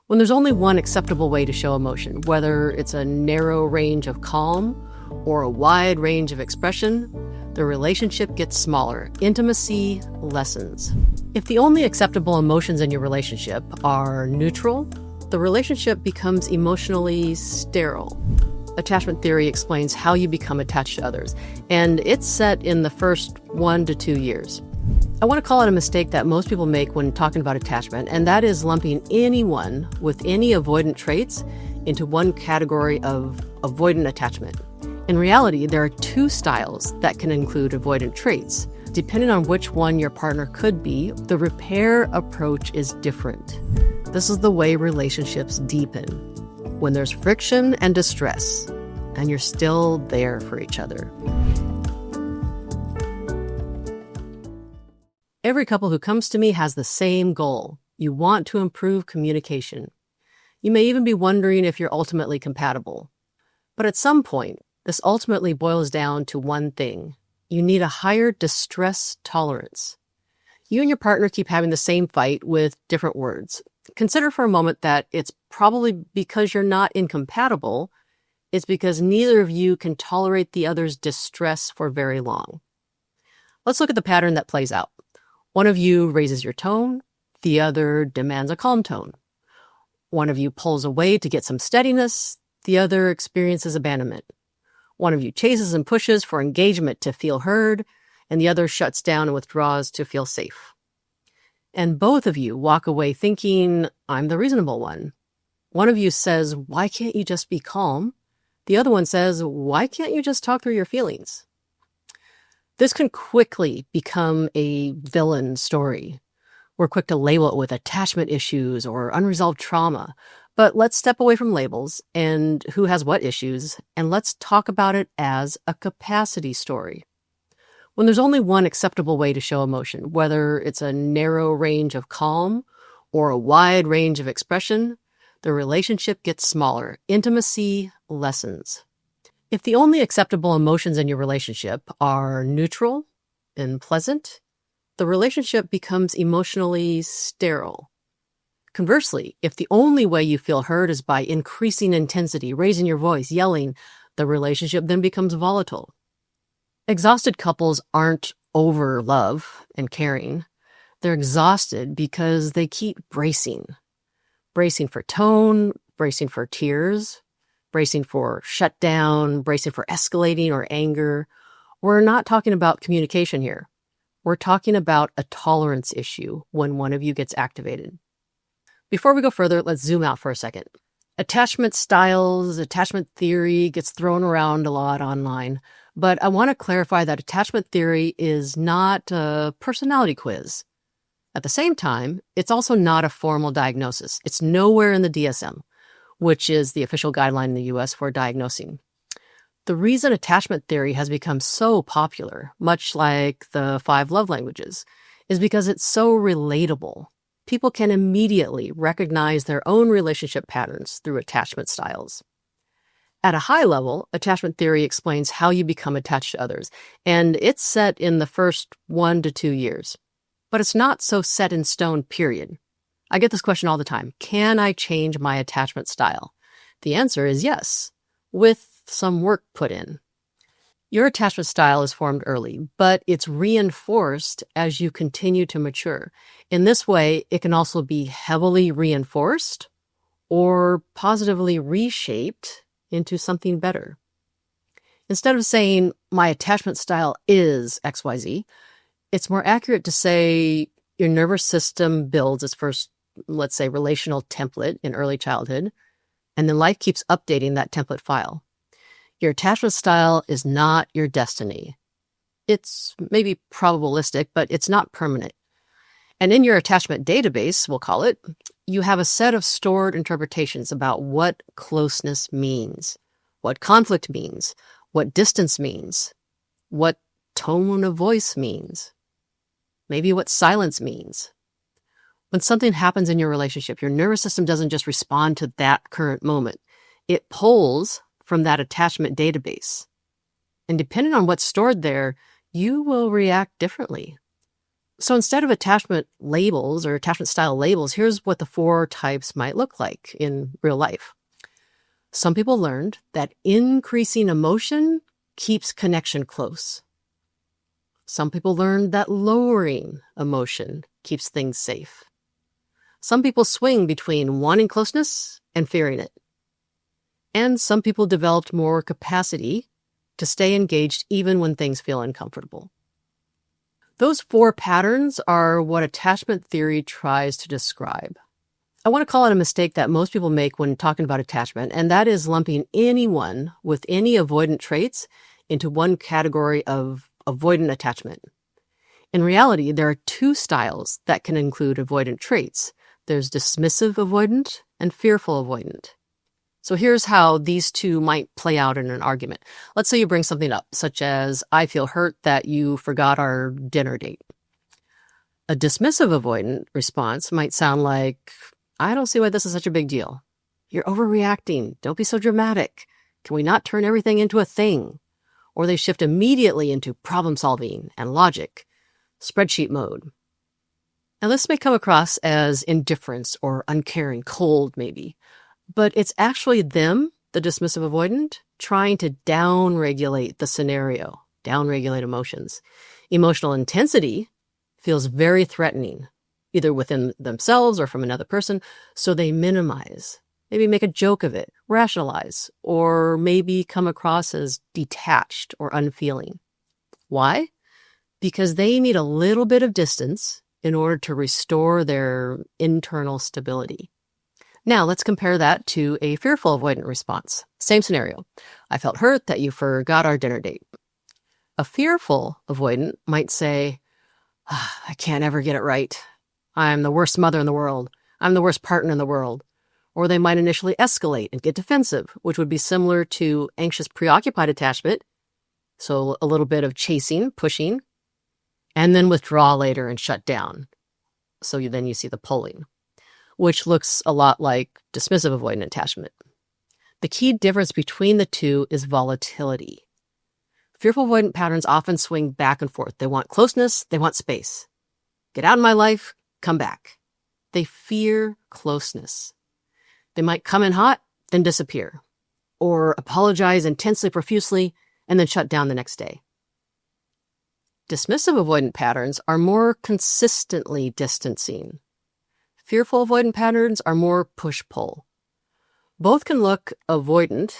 When there's only one acceptable way to show emotion, whether it's a narrow range of calm or a wide range of expression, the relationship gets smaller. Intimacy lessens. If the only acceptable emotions in your relationship are neutral, the relationship becomes emotionally sterile. Attachment theory explains how you become attached to others, and it's set in the first 1 to 2 years. I want to call out a mistake that most people make when talking about attachment, and that is lumping anyone with any avoidant traits into one category of avoidant attachment. In reality, there are two styles that can include avoidant traits. Depending on which one your partner could be, the repair approach is different. This is the way relationships deepen, when there's friction and distress, and you're still there for each other. Every couple who comes to me has the same goal. You want to improve communication. You may even be wondering if you're ultimately compatible. But at some point, this ultimately boils down to one thing. You need a higher distress tolerance. You and your partner keep having the same fight with different words. Consider for a moment that it's probably because you're not incompatible. It's because neither of you can tolerate the other's distress for very long. Let's look at the pattern that plays out. One of you raises your tone, the other demands a calm tone. One of you pulls away to get some steadiness, the other experiences abandonment. One of you chases and pushes for engagement to feel heard, and the other shuts down and withdraws to feel safe. And both of you walk away thinking, I'm the reasonable one. One of you says, why can't you just be calm? The other one says, why can't you just talk through your feelings? This can quickly become a villain story. We're quick to label it with attachment issues or unresolved trauma. But let's step away from labels and who has what issues, and let's talk about it as a capacity story. When there's only one acceptable way to show emotion, whether it's a narrow range of calm or a wide range of expression, the relationship gets smaller. Intimacy lessens. If the only acceptable emotions in your relationship are neutral and pleasant, the relationship becomes emotionally sterile. Conversely, if the only way you feel heard is by increasing intensity, raising your voice, yelling, the relationship then becomes volatile. Exhausted couples aren't over love and caring. They're exhausted because they keep bracing. Bracing for tone, bracing for tears, bracing for shutdown, bracing for escalating or anger. We're not talking about communication here. We're talking about a tolerance issue when one of you gets activated. Before we go further, let's zoom out for a second. Attachment styles, attachment theory gets thrown around a lot online, but I want to clarify that attachment theory is not a personality quiz. At the same time, it's also not a formal diagnosis. It's nowhere in the DSM, which is the official guideline in the US for diagnosing. The reason attachment theory has become so popular, much like the 5 love languages, is because it's so relatable. People can immediately recognize their own relationship patterns through attachment styles. At a high level, attachment theory explains how you become attached to others, and it's set in the first 1 to 2 years. But it's not so set in stone, period. I get this question all the time. Can I change my attachment style? The answer is yes, with some work put in. Your attachment style is formed early, but it's reinforced as you continue to mature. In this way, it can also be heavily reinforced or positively reshaped into something better. Instead of saying, my attachment style is XYZ, it's more accurate to say your nervous system builds its first, let's say, relational template in early childhood, and then life keeps updating that template file. Your attachment style is not your destiny. It's maybe probabilistic, but it's not permanent. And in your attachment database, we'll call it, you have a set of stored interpretations about what closeness means, what conflict means, what distance means, what tone of voice means, maybe what silence means. When something happens in your relationship, your nervous system doesn't just respond to that current moment. It pulls from that attachment database. And depending on what's stored there, you will react differently. So instead of attachment labels or attachment style labels, here's what the 4 types might look like in real life. Some people learned that increasing emotion keeps connection close. Some people learned that lowering emotion keeps things safe. Some people swing between wanting closeness and fearing it. And some people developed more capacity to stay engaged even when things feel uncomfortable. Those 4 patterns are what attachment theory tries to describe. I want to call out a mistake that most people make when talking about attachment, and that is lumping anyone with any avoidant traits into one category of avoidant attachment. In reality, there are 2 styles that can include avoidant traits. There's dismissive avoidant and fearful avoidant. So here's how these 2 might play out in an argument. Let's say you bring something up, such as, I feel hurt that you forgot our dinner date. A dismissive avoidant response might sound like, I don't see why this is such a big deal. You're overreacting. Don't be so dramatic. Can we not turn everything into a thing? Or they shift immediately into problem solving and logic, spreadsheet mode. Now this may come across as indifference or uncaring, cold maybe, but it's actually them, the dismissive avoidant, trying to downregulate the scenario, downregulate emotions. Emotional intensity feels very threatening, either within themselves or from another person, so they minimize, maybe make a joke of it, rationalize, or maybe come across as detached or unfeeling. Why? Because they need a little bit of distance in order to restore their internal stability. Now, let's compare that to a fearful avoidant response. Same scenario. I felt hurt that you forgot our dinner date. A fearful avoidant might say, I can't ever get it right. I'm the worst mother in the world. I'm the worst partner in the world. Or they might initially escalate and get defensive, which would be similar to anxious preoccupied attachment. So a little bit of chasing, pushing, and then withdraw later and shut down. So then you see the pulling, which looks a lot like dismissive avoidant attachment. The key difference between the 2 is volatility. Fearful avoidant patterns often swing back and forth. They want closeness, they want space. Get out of my life, come back. They fear closeness. They might come in hot, then disappear, or apologize intensely, profusely, and then shut down the next day. Dismissive avoidant patterns are more consistently distancing. Fearful avoidant patterns are more push-pull. Both can look avoidant,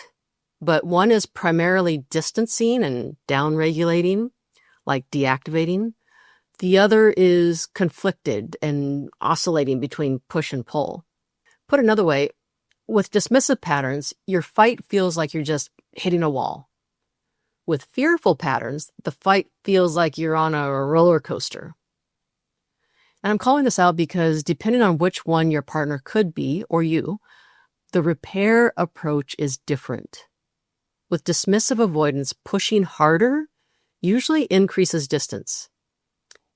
but one is primarily distancing and downregulating, like deactivating. The other is conflicted and oscillating between push and pull. Put another way, with dismissive patterns, your fight feels like you're just hitting a wall. With fearful patterns, the fight feels like you're on a roller coaster. And I'm calling this out because depending on which one your partner could be, or you, the repair approach is different. With dismissive avoidance, pushing harder usually increases distance.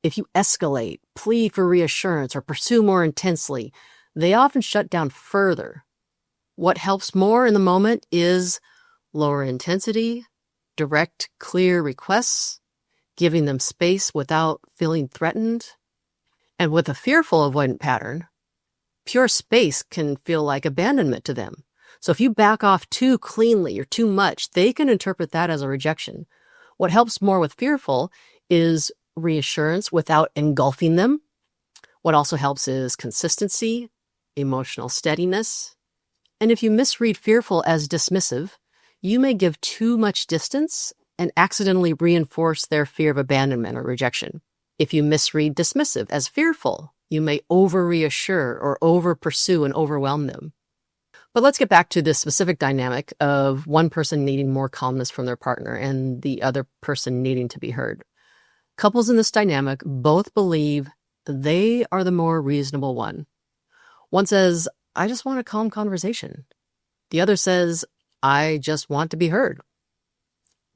If you escalate, plead for reassurance, or pursue more intensely, they often shut down further. What helps more in the moment is lower intensity, direct, clear requests, giving them space without feeling threatened. And with a fearful avoidant pattern, pure space can feel like abandonment to them. So if you back off too cleanly or too much, they can interpret that as a rejection. What helps more with fearful is reassurance without engulfing them. What also helps is consistency, emotional steadiness. And if you misread fearful as dismissive, you may give too much distance and accidentally reinforce their fear of abandonment or rejection. If you misread dismissive as fearful, you may over-reassure or over-pursue and overwhelm them. But let's get back to this specific dynamic of one person needing more calmness from their partner and the other person needing to be heard. Couples in this dynamic both believe they are the more reasonable one. One says, I just want a calm conversation. The other says, I just want to be heard.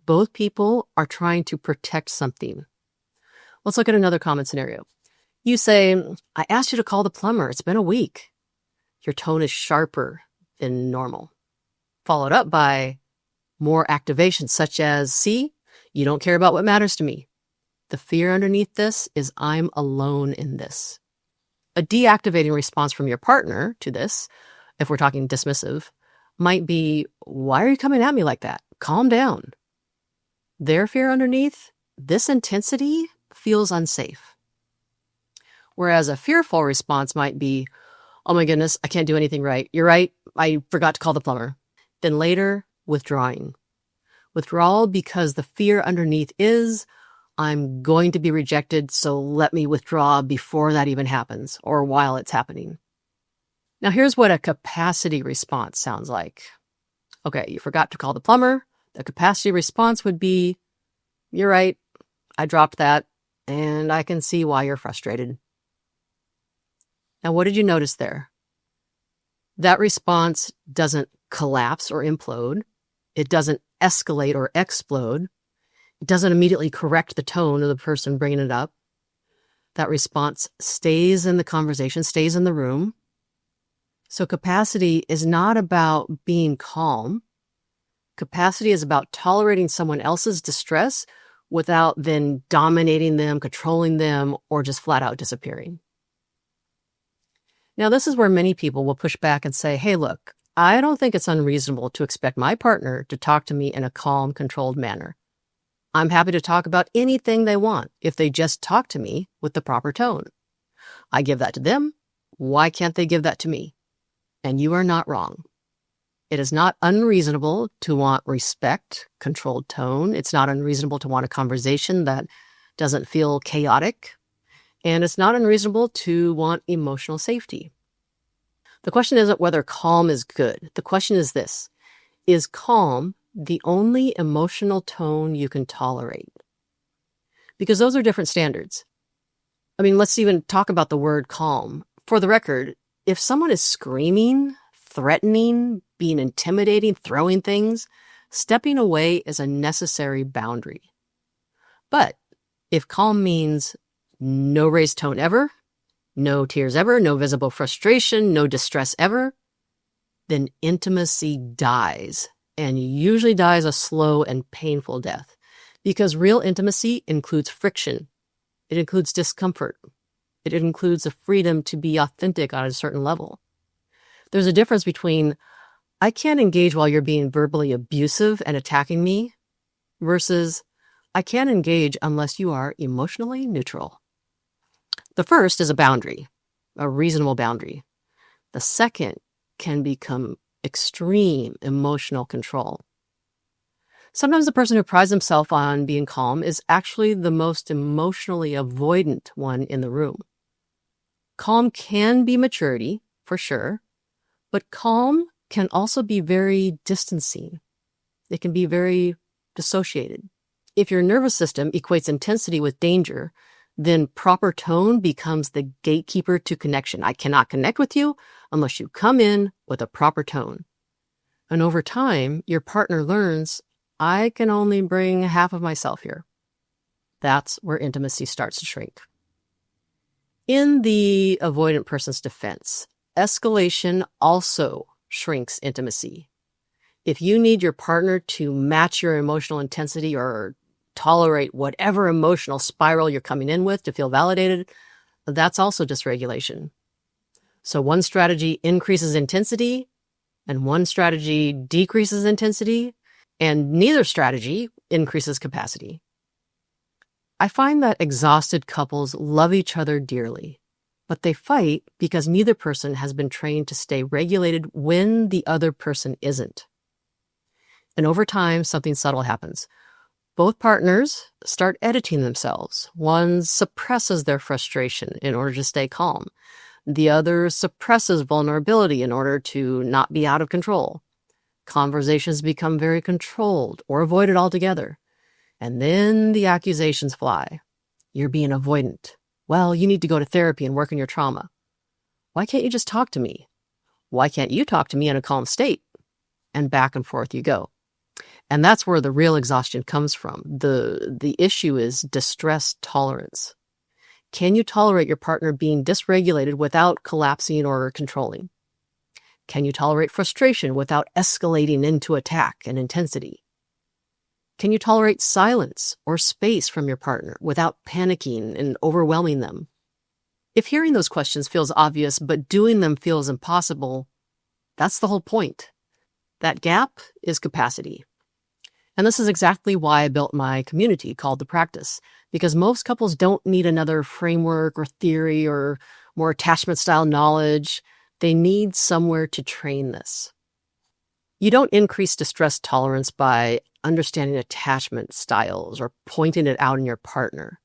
Both people are trying to protect something. Let's look at another common scenario. You say, I asked you to call the plumber. It's been a week. Your tone is sharper than normal. Followed up by more activation, such as, see, you don't care about what matters to me. The fear underneath this is I'm alone in this. A deactivating response from your partner to this, if we're talking dismissive, might be, why are you coming at me like that? Calm down. Their fear underneath, this intensity feels unsafe. Whereas a fearful response might be, oh my goodness, I can't do anything right. You're right, I forgot to call the plumber. Then later, withdrawing. Withdrawal because the fear underneath is, I'm going to be rejected, so let me withdraw before that even happens or while it's happening. Now here's what a capacity response sounds like. Okay, you forgot to call the plumber. The capacity response would be, you're right, I dropped that, and I can see why you're frustrated. Now, what did you notice there? That response doesn't collapse or implode. It doesn't escalate or explode. It doesn't immediately correct the tone of the person bringing it up. That response stays in the conversation, stays in the room. So capacity is not about being calm. Capacity is about tolerating someone else's distress without then dominating them, controlling them, or just flat out disappearing. Now, this is where many people will push back and say, hey, look, I don't think it's unreasonable to expect my partner to talk to me in a calm, controlled manner. I'm happy to talk about anything they want if they just talk to me with the proper tone. I give that to them. Why can't they give that to me? And you are not wrong. It is not unreasonable to want respect, controlled tone. It's not unreasonable to want a conversation that doesn't feel chaotic. And it's not unreasonable to want emotional safety. The question isn't whether calm is good. The question is this: is calm the only emotional tone you can tolerate? Because those are different standards. I mean, let's even talk about the word calm. For the record, if someone is screaming, threatening, being intimidating, throwing things, stepping away is a necessary boundary. But if calm means no raised tone ever, no tears ever, no visible frustration, no distress ever, then intimacy dies, and usually dies a slow and painful death. Because real intimacy includes friction. It includes discomfort. It includes the freedom to be authentic on a certain level. There's a difference between, I can't engage while you're being verbally abusive and attacking me, versus, I can't engage unless you are emotionally neutral. The first is a boundary, a reasonable boundary. The second can become extreme emotional control. Sometimes the person who prides himself on being calm is actually the most emotionally avoidant one in the room. Calm can be maturity, for sure, but calm can also be very distancing. It can be very dissociated. If your nervous system equates intensity with danger, then proper tone becomes the gatekeeper to connection. I cannot connect with you unless you come in with a proper tone. And over time, your partner learns, I can only bring half of myself here. That's where intimacy starts to shrink. In the avoidant person's defense, escalation also shrinks intimacy. If you need your partner to match your emotional intensity or tolerate whatever emotional spiral you're coming in with to feel validated, that's also dysregulation. So one strategy increases intensity and one strategy decreases intensity, and neither strategy increases capacity. I find that exhausted couples love each other dearly, but they fight because neither person has been trained to stay regulated when the other person isn't. And over time, something subtle happens. Both partners start editing themselves. One suppresses their frustration in order to stay calm. The other suppresses vulnerability in order to not be out of control. Conversations become very controlled or avoided altogether. And then the accusations fly. You're being avoidant. Well, you need to go to therapy and work on your trauma. Why can't you just talk to me? Why can't you talk to me in a calm state? And back and forth you go. And that's where the real exhaustion comes from. The issue is distress tolerance. Can you tolerate your partner being dysregulated without collapsing or controlling? Can you tolerate frustration without escalating into attack and intensity? Can you tolerate silence or space from your partner without panicking and overwhelming them? If hearing those questions feels obvious, but doing them feels impossible, that's the whole point. That gap is capacity. And this is exactly why I built my community called The Practice, because most couples don't need another framework or theory or more attachment style knowledge. They need somewhere to train this. You don't increase distress tolerance by understanding attachment styles or pointing it out in your partner.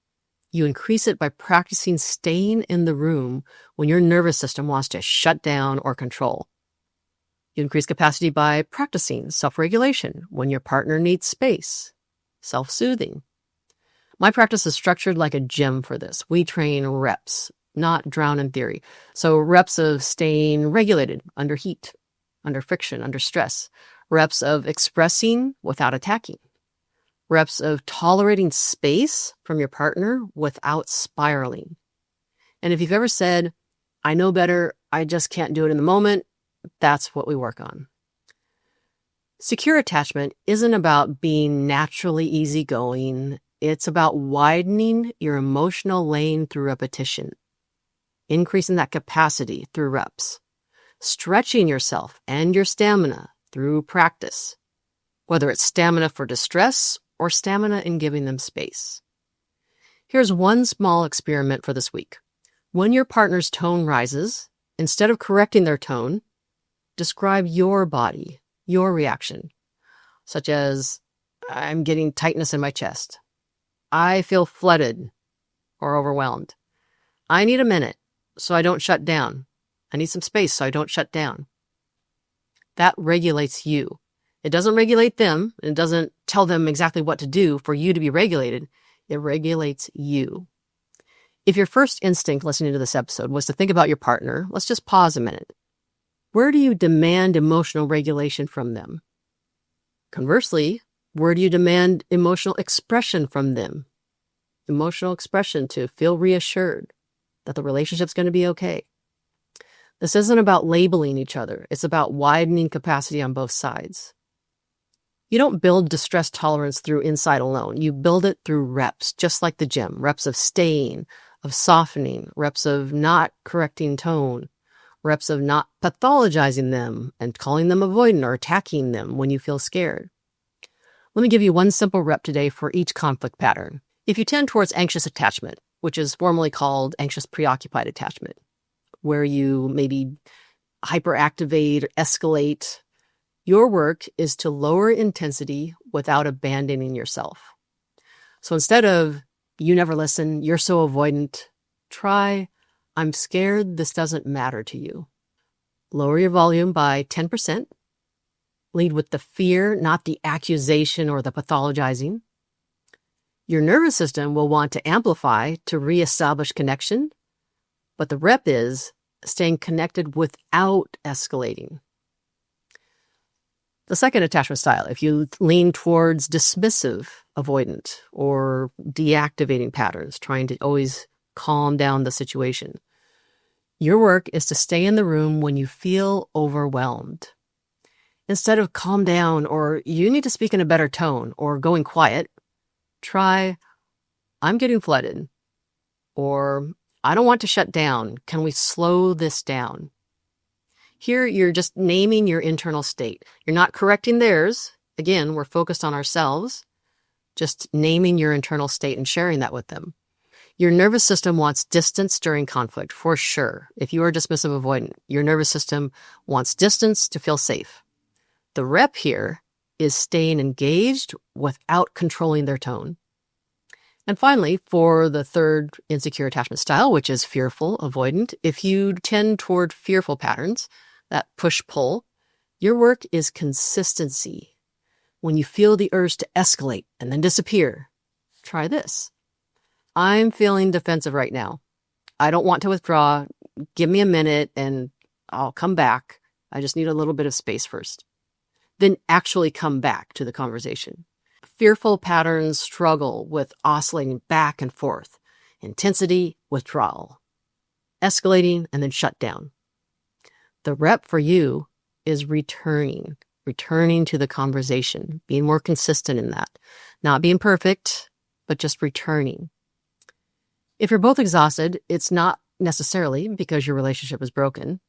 You increase it by practicing staying in the room when your nervous system wants to shut down or control. You increase capacity by practicing self-regulation when your partner needs space, self-soothing. My practice is structured like a gym for this. We train reps, not drown in theory. So reps of staying regulated under heat, under friction, under stress. Reps of expressing without attacking. Reps of tolerating space from your partner without spiraling. And if you've ever said, I know better, I just can't do it in the moment, that's what we work on. Secure attachment isn't about being naturally easygoing. It's about widening your emotional lane through repetition, increasing that capacity through reps, stretching yourself and your stamina through practice, whether it's stamina for distress or stamina in giving them space. Here's one small experiment for this week. When your partner's tone rises, instead of correcting their tone, describe your body, your reaction, such as, I'm getting tightness in my chest. I feel flooded or overwhelmed. I need a minute so I don't shut down. I need some space so I don't shut down. That regulates you. It doesn't regulate them. It doesn't tell them exactly what to do for you to be regulated. It regulates you. If your first instinct listening to this episode was to think about your partner, let's just pause a minute. Where do you demand emotional regulation from them? Conversely, where do you demand emotional expression from them? Emotional expression to feel reassured that the relationship's going to be okay. This isn't about labeling each other. It's about widening capacity on both sides. You don't build distress tolerance through insight alone. You build it through reps, just like the gym. Reps of staying, of softening, reps of not correcting tone, reps of not pathologizing them and calling them avoidant or attacking them when you feel scared. Let me give you one simple rep today for each conflict pattern. If you tend towards anxious attachment, which is formally called anxious preoccupied attachment, where you maybe hyperactivate or escalate, your work is to lower intensity without abandoning yourself. So instead of, you never listen, you're so avoidant, try, I'm scared this doesn't matter to you. Lower your volume by 10%. Lead with the fear, not the accusation or the pathologizing. Your nervous system will want to amplify to reestablish connection, but the rep is staying connected without escalating. The second attachment style, if you lean towards dismissive avoidant or deactivating patterns, trying to always calm down the situation, your work is to stay in the room when you feel overwhelmed. Instead of calm down or you need to speak in a better tone or going quiet, try, I'm getting flooded, or I don't want to shut down. Can we slow this down? Here, you're just naming your internal state. You're not correcting theirs. Again, we're focused on ourselves. Just naming your internal state and sharing that with them. Your nervous system wants distance during conflict, for sure. If you are dismissive avoidant, your nervous system wants distance to feel safe. The rep here is staying engaged without controlling their tone. And finally, for the third insecure attachment style, which is fearful avoidant, if you tend toward fearful patterns, that push-pull, your work is consistency. When you feel the urge to escalate and then disappear, try this. I'm feeling defensive right now. I don't want to withdraw. Give me a minute and I'll come back. I just need a little bit of space first. Then actually come back to the conversation. Fearful patterns struggle with oscillating back and forth. Intensity, withdrawal. Escalating, and then shut down. The rep for you is returning. returning to the conversation, being more consistent in that, not being perfect, but just returning. If you're both exhausted, it's not necessarily because your relationship is broken.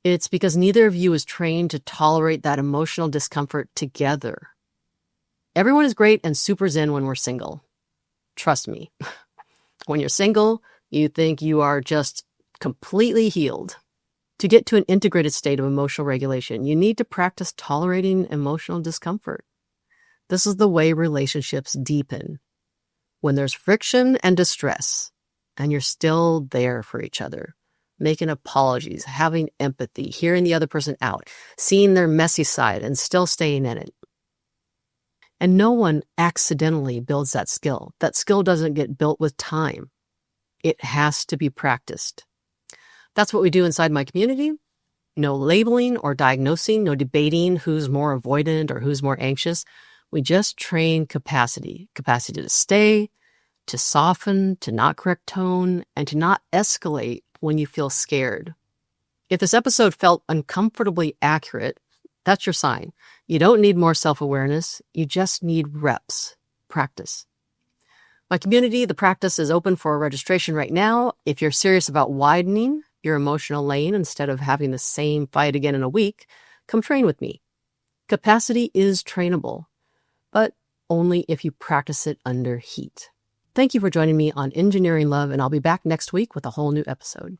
It's because neither of you is trained to tolerate that emotional discomfort together. Everyone is great and super zen when we're single. Trust me. When you're single, you think you are just completely healed. To get to an integrated state of emotional regulation, you need to practice tolerating emotional discomfort. This is the way relationships deepen. When there's friction and distress, and you're still there for each other, making apologies, having empathy, hearing the other person out, seeing their messy side and still staying in it. And no one accidentally builds that skill. That skill doesn't get built with time. It has to be practiced. That's what we do inside my community. No labeling or diagnosing, no debating who's more avoidant or who's more anxious. We just train capacity to stay, to soften, to not correct tone, and to not escalate when you feel scared. If this episode felt uncomfortably accurate, that's your sign. You don't need more self-awareness. You just need reps, practice. My community, The Practice, is open for registration right now. If you're serious about widening your emotional lane instead of having the same fight again in a week, come train with me. Capacity is trainable, but only if you practice it under heat. Thank you for joining me on Engineering Love, and I'll be back next week with a whole new episode.